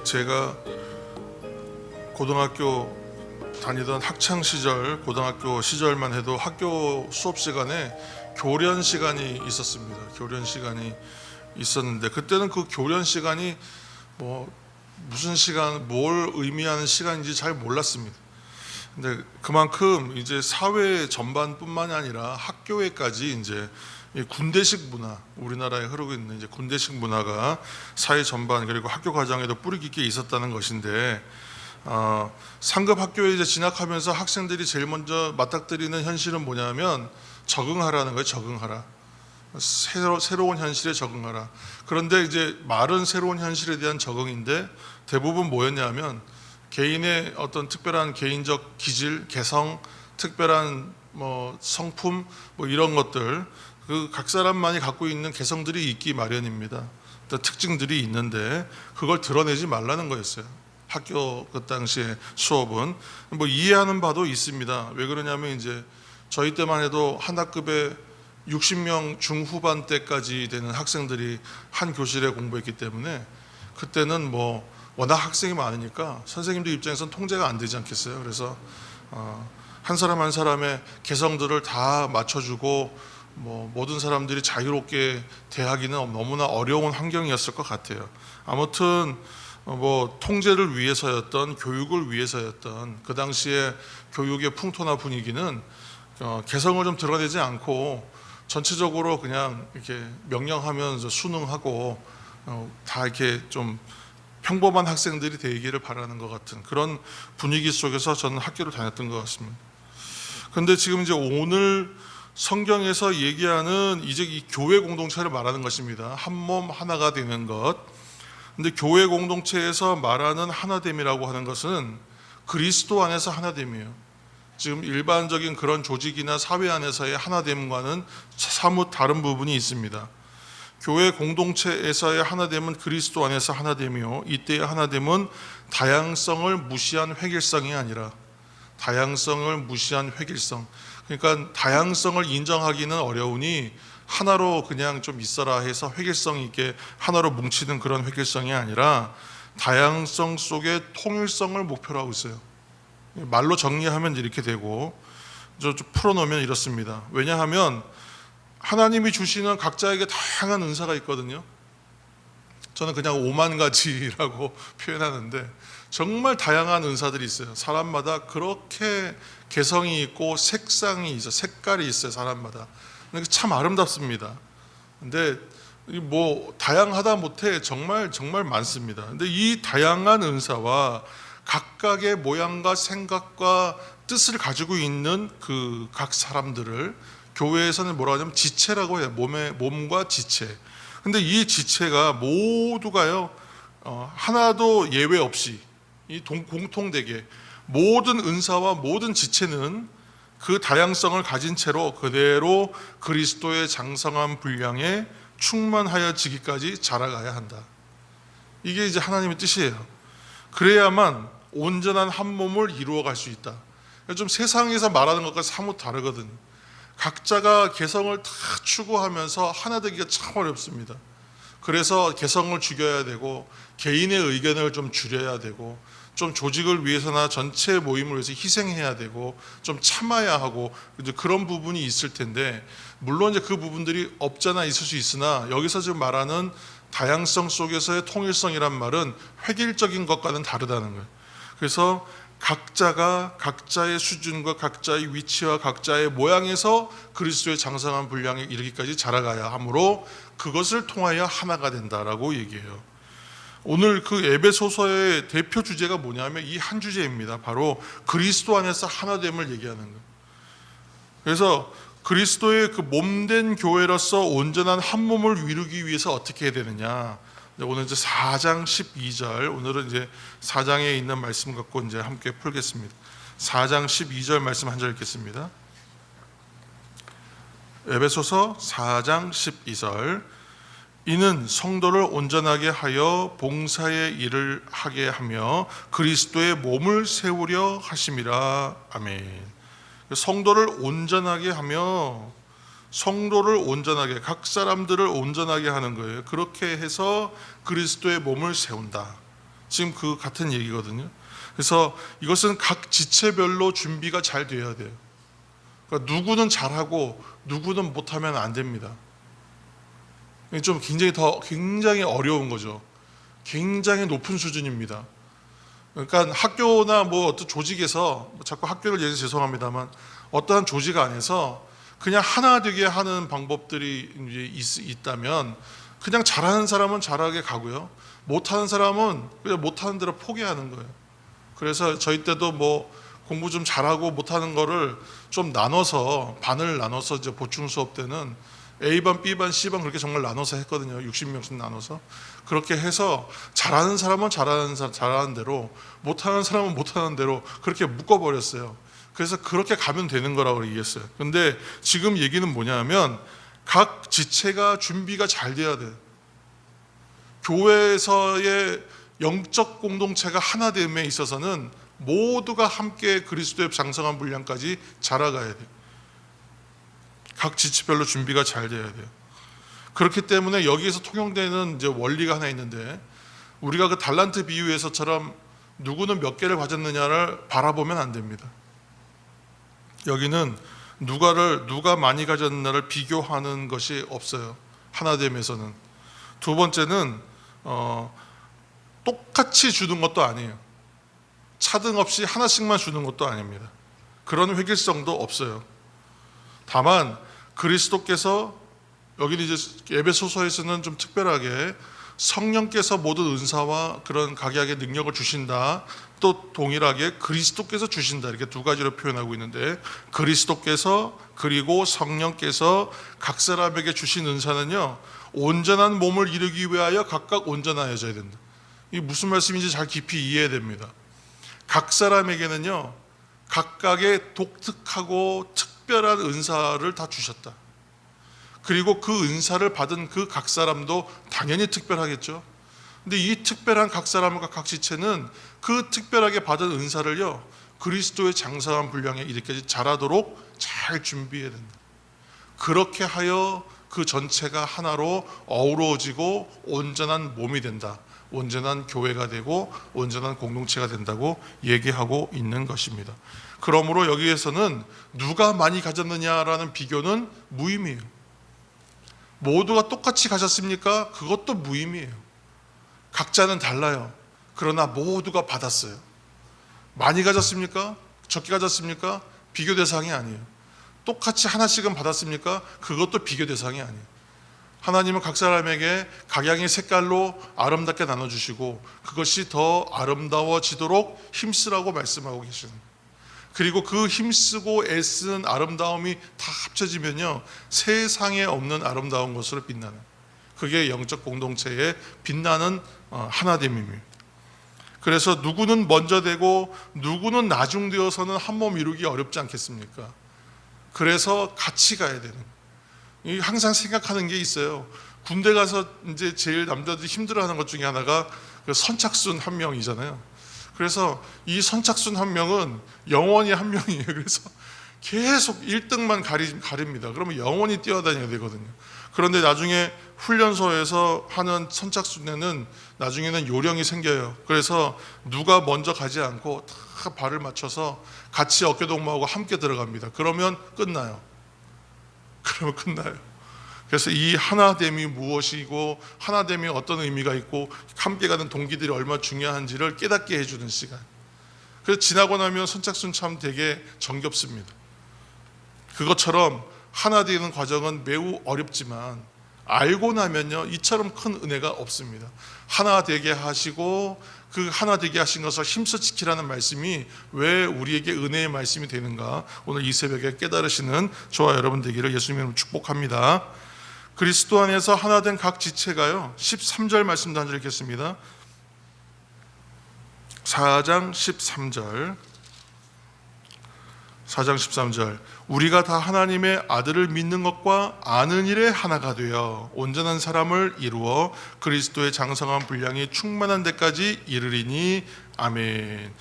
제가 고등학교 다니던 학창 시절, 고등학교 시절만 해도 학교 수업 시간에 교련 시간이 있었습니다. 교련 시간이 있었는데 그때는 그 교련 시간이 무슨 시간, 뭘 의미하는 시간인지 잘 몰랐습니다. 근데 그만큼 이제 사회 전반뿐만이 아니라 학교에까지 이제 군대식 문화, 우리나라에 흐르고 있는 이제 군대식 문화가 사회 전반 그리고 학교 과정에도 뿌리 깊게 있었다는 것인데, 상급 학교에 이제 진학하면서 학생들이 제일 먼저 맞닥뜨리는 현실은 뭐냐면 적응하라는 거예요. 적응하라. 새로운 현실에 적응하라. 그런데 이제 말은 새로운 현실에 대한 적응인데 대부분 뭐였냐면 개인의 어떤 특별한 개인적 기질, 개성, 특별한 성품 이런 것들, 그 각 사람만이 갖고 있는 개성들이 있기 마련입니다. 특징들이 있는데 그걸 드러내지 말라는 거였어요. 학교 그 당시에 수업은 이해하는 바도 있습니다. 왜 그러냐면 이제 저희 때만 해도 한 학급에 60명 중후반 때까지 되는 학생들이 한 교실에 공부했기 때문에 그때는 워낙 학생이 많으니까 선생님들 입장에서는 통제가 안 되지 않겠어요. 그래서 한 사람 한 사람의 개성들을 다 맞춰주고 모든 사람들이 자유롭게 대하기는 너무나 어려운 환경이었을 것 같아요. 아무튼 통제를 위해서였던, 교육을 위해서였던 그 당시에 교육의 풍토나 분위기는 개성을 좀 드러내지 않고 전체적으로 그냥 이렇게 명령하면서 수능하고 다 이렇게 좀 평범한 학생들이 되기를 바라는 것 같은 그런 분위기 속에서 저는 학교를 다녔던 것 같습니다. 그런데 지금 이제 오늘 성경에서 얘기하는 이제 이 교회 공동체를 말하는 것입니다. 한 몸 하나가 되는 것. 근데 교회 공동체에서 말하는 하나됨이라고 하는 것은 그리스도 안에서 하나됨이에요. 지금 일반적인 그런 조직이나 사회 안에서의 하나됨과는 사뭇 다른 부분이 있습니다. 교회 공동체에서의 하나됨은 그리스도 안에서 하나됨이요, 이때의 하나됨은 다양성을 무시한 획일성이 아니라 다양성을 무시한 획일성. 그러니까 다양성을 인정하기는 어려우니 하나로 그냥 좀 있어라 해서 획일성 있게 하나로 뭉치는 그런 획일성이 아니라 다양성 속에 통일성을 목표로 하고 있어요. 말로 정리하면 이렇게 되고 좀 풀어놓으면 이렇습니다. 왜냐하면 하나님이 주시는 각자에게 다양한 은사가 있거든요. 저는 그냥 5만 가지라고 표현하는데 정말 다양한 은사들이 있어요. 사람마다 그렇게 개성이 있고 색상이 있어요. 색깔이 있어요. 사람마다. 참 아름답습니다. 근데 다양하다 못해 정말 많습니다. 근데 이 다양한 은사와 각각의 모양과 생각과 뜻을 가지고 있는 그 각 사람들을 교회에서는 뭐라고 하냐면 지체라고 해요. 몸과 지체. 근데 이 지체가 모두가요, 하나도 예외 없이 공통되게 모든 은사와 모든 지체는 그 다양성을 가진 채로 그대로 그리스도의 장성한 분량에 충만하여지기까지 자라가야 한다. 이게 이제 하나님의 뜻이에요. 그래야만 온전한 한 몸을 이루어갈 수 있다. 좀 세상에서 말하는 것과 사뭇 다르거든요. 각자가 개성을 다 추구하면서 하나 되기가 참 어렵습니다. 그래서 개성을 죽여야 되고 개인의 의견을 좀 줄여야 되고 좀 조직을 위해서나 전체 모임을 위해서 희생해야 되고 좀 참아야 하고 이제 그런 부분이 있을 텐데, 물론 이제 그 부분들이 없잖아 있을 수 있으나 여기서 지금 말하는 다양성 속에서의 통일성이란 말은 획일적인 것과는 다르다는 거예요. 그래서 각자가 각자의 수준과 각자의 위치와 각자의 모양에서 그리스도의 장성한 분량에 이르기까지 자라가야 하므로 그것을 통하여 하나가 된다라고 얘기해요. 오늘 그 에베소서의 대표 주제가 뭐냐면 이 한 주제입니다. 바로 그리스도 안에서 하나됨을 얘기하는 거예요. 그래서 그리스도의 그 몸된 교회로서 온전한 한 몸을 이루기 위해서 어떻게 해야 되느냐. 오늘 이제 4장 12절, 오늘은 이제 4장에 있는 말씀 갖고 이제 함께 풀겠습니다. 4장 12절 말씀 한 절 읽겠습니다. 에베소서 4장 12절. 이는 성도를 온전하게 하여 봉사의 일을 하게 하며 그리스도의 몸을 세우려 하심이라. 아멘. 성도를 온전하게 하며, 성도를 온전하게, 각 사람들을 온전하게 하는 거예요. 그렇게 해서 그리스도의 몸을 세운다. 지금 그 같은 얘기거든요. 그래서 이것은 각 지체별로 준비가 잘 되어야 돼요. 그러니까 누구는 잘하고 누구는 못하면 안 됩니다. 좀 굉장히 어려운 거죠. 굉장히 높은 수준입니다. 그러니까 학교나 뭐 어떤 조직에서, 자꾸 학교를 얘기해서 죄송합니다만, 어떠한 조직 안에서 그냥 하나 되게 하는 방법들이 이제 있다면 그냥 잘하는 사람은 잘하게 가고요, 못하는 사람은 그냥 못하는 대로 포기하는 거예요. 그래서 저희 때도 뭐 공부 좀 잘하고 못하는 거를 좀 나눠서, 반을 나눠서 이제 보충 수업 때는 A반, B반, C반 그렇게 정말 나눠서 했거든요. 60명씩 나눠서. 그렇게 해서 잘하는 사람은 잘하는 대로, 못하는 사람은 못하는 대로 그렇게 묶어버렸어요. 그래서 그렇게 가면 되는 거라고 얘기했어요. 근데 지금 얘기는 뭐냐면 각 지체가 준비가 잘 돼야 돼요. 교회에서의 영적 공동체가 하나됨에 있어서는 모두가 함께 그리스도의 장성한 분량까지 자라가야 돼요. 각 지체별로 준비가 잘 돼야 돼요. 그렇기 때문에 여기에서 통용되는 이제 원리가 하나 있는데, 우리가 그 달란트 비유에서처럼 누구는 몇 개를 가졌느냐를 바라보면 안 됩니다. 여기는 누가 많이 가졌느냐를 비교하는 것이 없어요. 하나됨에서는. 두 번째는 똑같이 주는 것도 아니에요. 차등 없이 하나씩만 주는 것도 아닙니다. 그런 획일성도 없어요. 다만 그리스도께서, 여기는 이제 에베소서에서는 좀 특별하게 성령께서 모든 은사와 그런 각약의 능력을 주신다, 또 동일하게 그리스도께서 주신다, 이렇게 두 가지로 표현하고 있는데, 그리스도께서 그리고 성령께서 각 사람에게 주신 은사는요, 온전한 몸을 이루기 위하여 각각 온전하여져야 된다. 이게 무슨 말씀인지 잘 깊이 이해해야 됩니다. 각 사람에게는요, 각각의 독특하고 특별한 은사를 다 주셨다. 그리고 그 은사를 받은 그 각 사람도 당연히 특별하겠죠. 근데 이 특별한 각 사람과 각 지체는 그 특별하게 받은 은사를요, 그리스도의 장성한 분량에 이르기까지 자라도록 잘 준비해야 된다. 그렇게 하여 그 전체가 하나로 어우러지고 온전한 몸이 된다, 온전한 교회가 되고 온전한 공동체가 된다고 얘기하고 있는 것입니다. 그러므로 여기에서는 누가 많이 가졌느냐라는 비교는 무의미해요. 모두가 똑같이 가졌습니까? 그것도 무의미해요. 각자는 달라요. 그러나 모두가 받았어요. 많이 가졌습니까? 적게 가졌습니까? 비교 대상이 아니에요. 똑같이 하나씩은 받았습니까? 그것도 비교 대상이 아니에요. 하나님은 각 사람에게 각양의 색깔로 아름답게 나눠주시고 그것이 더 아름다워지도록 힘쓰라고 말씀하고 계시는 거예요. 그리고 그 힘쓰고 애쓰는 아름다움이 다 합쳐지면요, 세상에 없는 아름다운 것으로 빛나는, 그게 영적 공동체의 빛나는 하나됨입니다. 그래서 누구는 먼저 되고 누구는 나중되어서는 한 몸 이루기 어렵지 않겠습니까? 그래서 같이 가야 되는, 항상 생각하는 게 있어요. 군대 가서 이제 제일 남자들이 힘들어하는 것 중에 하나가 그 선착순 한 명이잖아요. 그래서 이 선착순 한 명은 영원히 한 명이에요. 그래서 계속 1등만 가립니다. 그러면 영원히 뛰어다녀야 되거든요. 그런데 나중에 훈련소에서 하는 선착순에는 나중에는 요령이 생겨요. 그래서 누가 먼저 가지 않고 다 발을 맞춰서 같이 어깨동무하고 함께 들어갑니다. 그러면 끝나요. 그래서 이 하나됨이 무엇이고 하나됨이 어떤 의미가 있고 함께 가는 동기들이 얼마나 중요한지를 깨닫게 해주는 시간. 그래서 지나고 나면 선착순 참 되게 정겹습니다. 그것처럼 하나 되는 과정은 매우 어렵지만 알고 나면요, 이처럼 큰 은혜가 없습니다. 하나 되게 하시고 그 하나 되게 하신 것을 힘써 지키라는 말씀이 왜 우리에게 은혜의 말씀이 되는가, 오늘 이 새벽에 깨달으시는 저와 여러분 되기를 예수님으로 축복합니다. 그리스도 안에서 하나 된 각 지체가요, 13절 말씀도 한 절 읽겠습니다. 4장 13절, 우리가 다 하나님의 아들을 믿는 것과 아는 일에 하나가 되어 온전한 사람을 이루어 그리스도의 장성한 분량이 충만한 데까지 이르리니 아멘.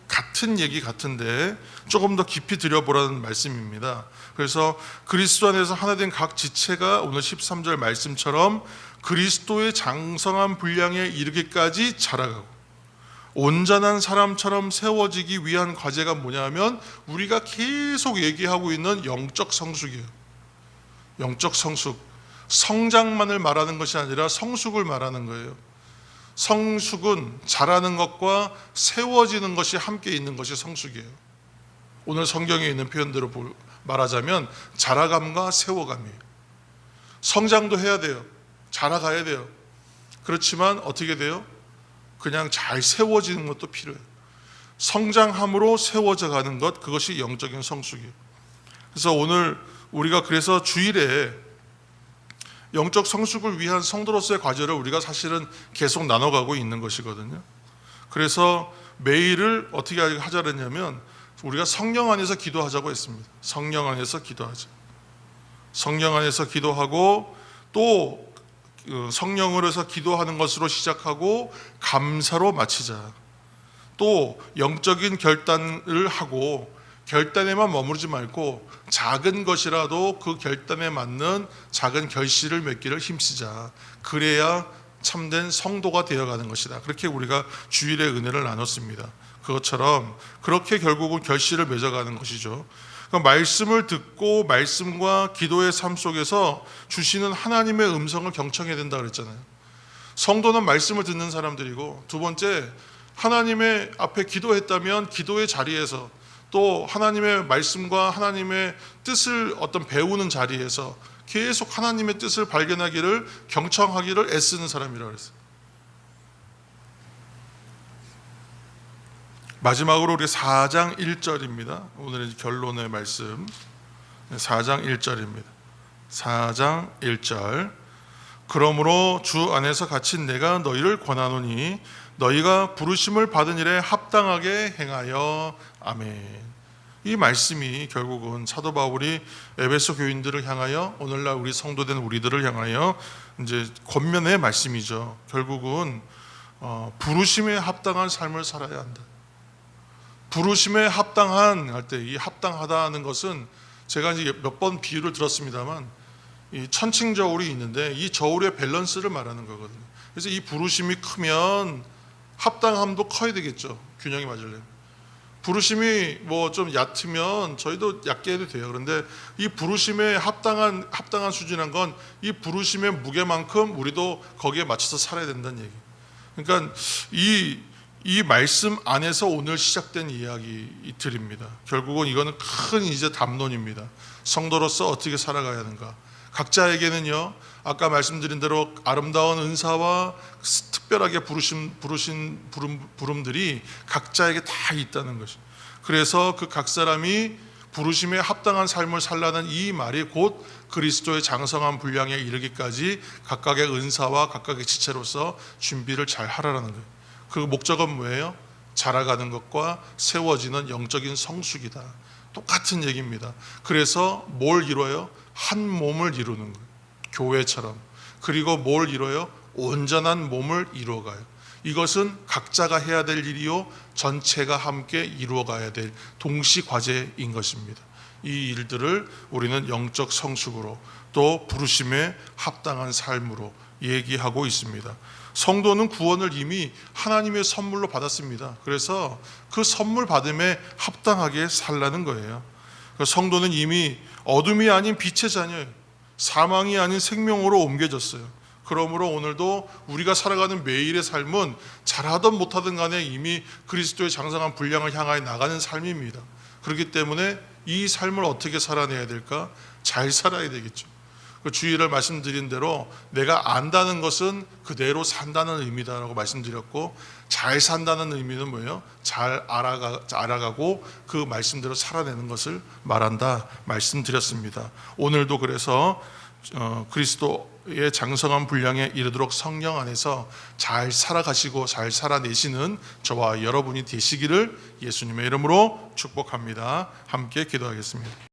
같은 얘기 같은데 조금 더 깊이 들여보라는 말씀입니다. 그래서 그리스도 안에서 하나 된 각 지체가 오늘 13절 말씀처럼 그리스도의 장성한 분량에 이르기까지 자라가고, 온전한 사람처럼 세워지기 위한 과제가 뭐냐면 우리가 계속 얘기하고 있는 영적 성숙이에요. 영적 성숙. 성장만을 말하는 것이 아니라 성숙을 말하는 거예요. 성숙은 자라는 것과 세워지는 것이 함께 있는 것이 성숙이에요. 오늘 성경에 있는 표현대로 말하자면 자라감과 세워감이에요. 성장도 해야 돼요. 자라가야 돼요. 그렇지만 어떻게 돼요? 그냥 잘 세워지는 것도 필요해요. 성장함으로 세워져 가는 것, 그것이 영적인 성숙이에요. 그래서 오늘 우리가 그래서 주일에 영적 성숙을 위한 성도로서의 과제를 우리가 사실은 계속 나눠가고 있는 것이거든요. 그래서 매일을 어떻게 하자 그랬냐면 우리가 성령 안에서 기도하자고 했습니다. 성령 안에서 기도하자. 성령 안에서 기도하고 또 성령으로서 기도하는 것으로 시작하고 감사로 마치자. 또 영적인 결단을 하고 결단에만 머무르지 말고 작은 것이라도 그 결단에 맞는 작은 결실을 맺기를 힘쓰자. 그래야 참된 성도가 되어가는 것이다. 그렇게 우리가 주일의 은혜를 나눴습니다. 그것처럼 그렇게 결국은 결실을 맺어가는 것이죠. 그러니까 말씀을 듣고 말씀과 기도의 삶 속에서 주시는 하나님의 음성을 경청해야 된다 그랬잖아요. 성도는 말씀을 듣는 사람들이고, 두 번째, 하나님의 앞에 기도했다면 기도의 자리에서 또 하나님의 말씀과 하나님의 뜻을 어떤 배우는 자리에서 계속 하나님의 뜻을 발견하기를, 경청하기를 애쓰는 사람이라고 그랬어요. 마지막으로 우리 4장 1절입니다. 오늘의 결론의 말씀 4장 1절입니다. 4장 1절. 그러므로 주 안에서 갇힌 내가 너희를 권하노니 너희가 부르심을 받은 일에 합당하게 행하여. 아멘. 이 말씀이 결국은 사도 바울이 에베소 교인들을 향하여, 오늘날 우리 성도된 우리들을 향하여 이제 권면의 말씀이죠. 결국은 부르심에 합당한 삶을 살아야 한다. 부르심에 합당한 할 때, 이 합당하다는 것은 제가 이제 몇 번 비유를 들었습니다만 이 천칭 저울이 있는데 이 저울의 밸런스를 말하는 거거든요. 그래서 이 부르심이 크면 합당함도 커야 되겠죠. 균형이 맞으려면. 부르심이 뭐 좀 얕으면 저희도 얕게 해도 돼요. 그런데 이 부르심에 합당한 수준이란 건 이 부르심의 무게만큼 우리도 거기에 맞춰서 살아야 된다는 얘기. 그러니까 이 말씀 안에서 오늘 시작된 이야기들입니다. 결국은 이거는 큰 이제 담론입니다. 성도로서 어떻게 살아가야 하는가. 각자에게는요, 아까 말씀드린 대로 아름다운 은사와 특별하게 부르신 부름들이 각자에게 다 있다는 것이. 그래서 그 각 사람이 부르심에 합당한 삶을 살라는 이 말이 곧 그리스도의 장성한 분량에 이르기까지 각각의 은사와 각각의 지체로서 준비를 잘 하라는 거예요. 그 목적은 뭐예요? 자라가는 것과 세워지는 영적인 성숙이다. 똑같은 얘기입니다. 그래서 뭘 이뤄요? 한 몸을 이루는 거예요. 교회처럼. 그리고 뭘 이뤄요? 온전한 몸을 이루어가요. 이것은 각자가 해야 될 일이요, 전체가 함께 이루어가야 될 동시 과제인 것입니다. 이 일들을 우리는 영적 성숙으로 또 부르심에 합당한 삶으로 얘기하고 있습니다. 성도는 구원을 이미 하나님의 선물로 받았습니다. 그래서 그 선물 받음에 합당하게 살라는 거예요. 성도는 이미 어둠이 아닌 빛의 자녀예요. 사망이 아닌 생명으로 옮겨졌어요. 그러므로 오늘도 우리가 살아가는 매일의 삶은 잘하든 못하든 간에 이미 그리스도의 장성한 분량을 향하여 나가는 삶입니다. 그렇기 때문에 이 삶을 어떻게 살아내야 될까? 잘 살아야 되겠죠. 그 주일을 말씀드린 대로 내가 안다는 것은 그대로 산다는 의미다라고 말씀드렸고, 잘 산다는 의미는 뭐예요? 잘 알아가고 그 말씀대로 살아내는 것을 말한다 말씀드렸습니다. 오늘도 그래서 그리스도의 장성한 분량에 이르도록 성령 안에서 잘 살아가시고 잘 살아내시는 저와 여러분이 되시기를 예수님의 이름으로 축복합니다. 함께 기도하겠습니다.